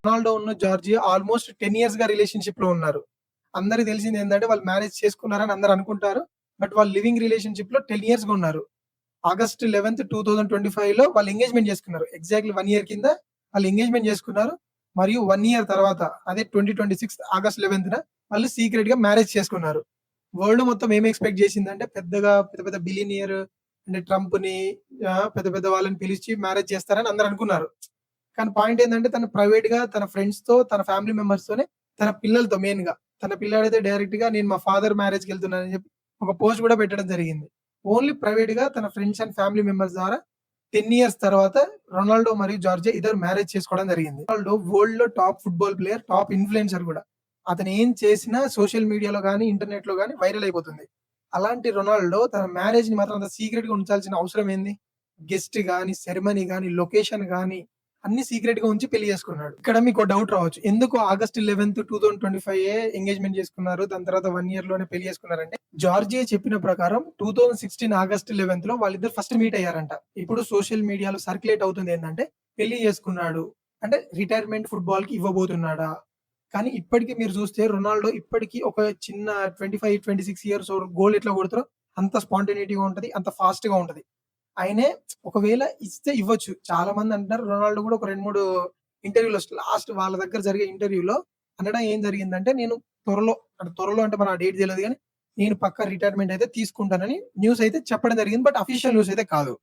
Ronaldo Georgia almost 10 ఇయర్స్‌గా రిలేషన్‌షిప్‌లో ఉన్నారు. అందరికి తెలిసిందేందంటే వాళ్ళు మ్యారేజ్ చేసుకున్నారని అందరూ అనుకుంటారు. బట్ వాళ్ళు లివింగ్ రిలేషన్‌షిప్‌లో 10 ఇయర్స్‌గా ఉన్నారు. ఆగస్ట్ 11, 2025లో వాళ్ళు ఎంగేజ్‌మెంట్ చేసుకున్నారు. ఎగ్జాక్ట్‌లీ 1 ఇయర్ కింద వాళ్ళు ఎంగేజ్‌మెంట్ చేసుకున్నారు. మరియు 1 ఇయర్ తర్వాత అదే 2026 ఆగస్ట్ 11న వాళ్ళు సీక్రెట్‌గా మ్యారేజ్ చేసుకున్నారు. వరల్డ్ మొత్తం ఏం ఎక్స్‌పెక్ట్ చేసిందంటే పెద్ద పెద్ద బిలియనియర్ అంటే ట్రంప్‌ని పెద్ద పెద్ద వాళ్ళని పిలిచి మ్యారేజ్ చేస్తారని అందరూ అనుకున్నారు. కానీ పాయింట్ ఏందంటే తను ప్రైవేట్‌గా తన ఫ్రెండ్స్‌తో, తన ఫ్యామిలీ మెంబర్స్‌తోనే, తన పిల్లలతో మెయిన్‌గా. తన పిల్లాడైతే డైరెక్ట్‌గా నేను మా ఫాదర్ మ్యారేజ్‌కెళ్తున్నానని చెప్పి ఒక పోస్ట్ కూడా పెట్టడం జరిగింది. ఓన్లీ ప్రైవేట్‌గా తన ఫ్రెండ్స్ అండ్ ఫ్యామిలీ మెంబర్స్ ద్వారా 10 ఇయర్స్ తర్వాత రొనాల్డో మరియు జార్జియా ఇద్దరు మ్యారేజ్ చేసుకోవడం జరిగింది. రొనాల్డో వరల్డ్‌లో top football player, top influencer గూడా. అతను ఏం చేసినా సోషల్ మీడియాలో గాని, ఇంటర్నెట్‌లో గాని వైరల్ అయిపోతుంది. అలాంటి రొనాల్డో తన మ్యారేజ్‌ని మాత్రం అంత సీక్రెట్‌గా ఉంచాల్సిన అవసరం ఏంది? గెస్ట్ గాని, సెరమనీ గాని, లొకేషన్ గాని అన్ని సీక్రెట్‌గా ఉంచి పెళ్లి చేసుకున్నాడు. ఇక్కడ మీకో డౌట్ రావచ్చు. ఎందుకు ఆగస్ట్ 11, 2025 ఎంగేజ్‌మెంట్ చేసుకున్నారు. దాని తర్వాత 1 ఇయర్‌లోనే పెళ్లి చేసుకున్నారంటే, జార్జియా చెప్పిన ప్రకారం 2016 ఆగస్ట్ 11లో వాళ్ళిద్దరు ఫస్ట్ మీట్ అయ్యారంట. ఇప్పుడు సోషల్ మీడియాలో సర్క్యులేట్ అవుతుంది ఏందంటే, పెళ్లి చేసుకున్నాడు. అంటే రిటైర్మెంట్ ఫుట్‌బాల్‌కి ఇవ్వబోతున్నాడా? కానీ ఇప్పటికి మీరు చూస్తే రొనాల్డో ఇప్పటికి ఒక చిన్న 25, 26 ఇయర్స్ గోల్ ఎట్లా కొడతారో అంత స్పాంటేనిటీగా ఉంటది. అంత ఫాస్ట్‌గా ఉంటది. ఆయనే ఒకవేళ ఇస్తే ఇవ్వచ్చు. చాలా మంది అంటున్నారు రొనాల్డో కూడా ఒక 2, 3 ఇంటర్వ్యూలో లాస్ట్ వాళ్ళ దగ్గర జరిగే ఇంటర్వ్యూలో అనడం ఏం జరిగిందంటే, నేను త్వరలో అంటే మరి ఆ డేట్ తెలీదు గానీ, నేను పక్కా రిటైర్మెంట్ అయితే తీసుకుంటానని న్యూస్ అయితే చెప్పడం జరిగింది. బట్ అఫీషియల్ న్యూస్ అయితే కాదు.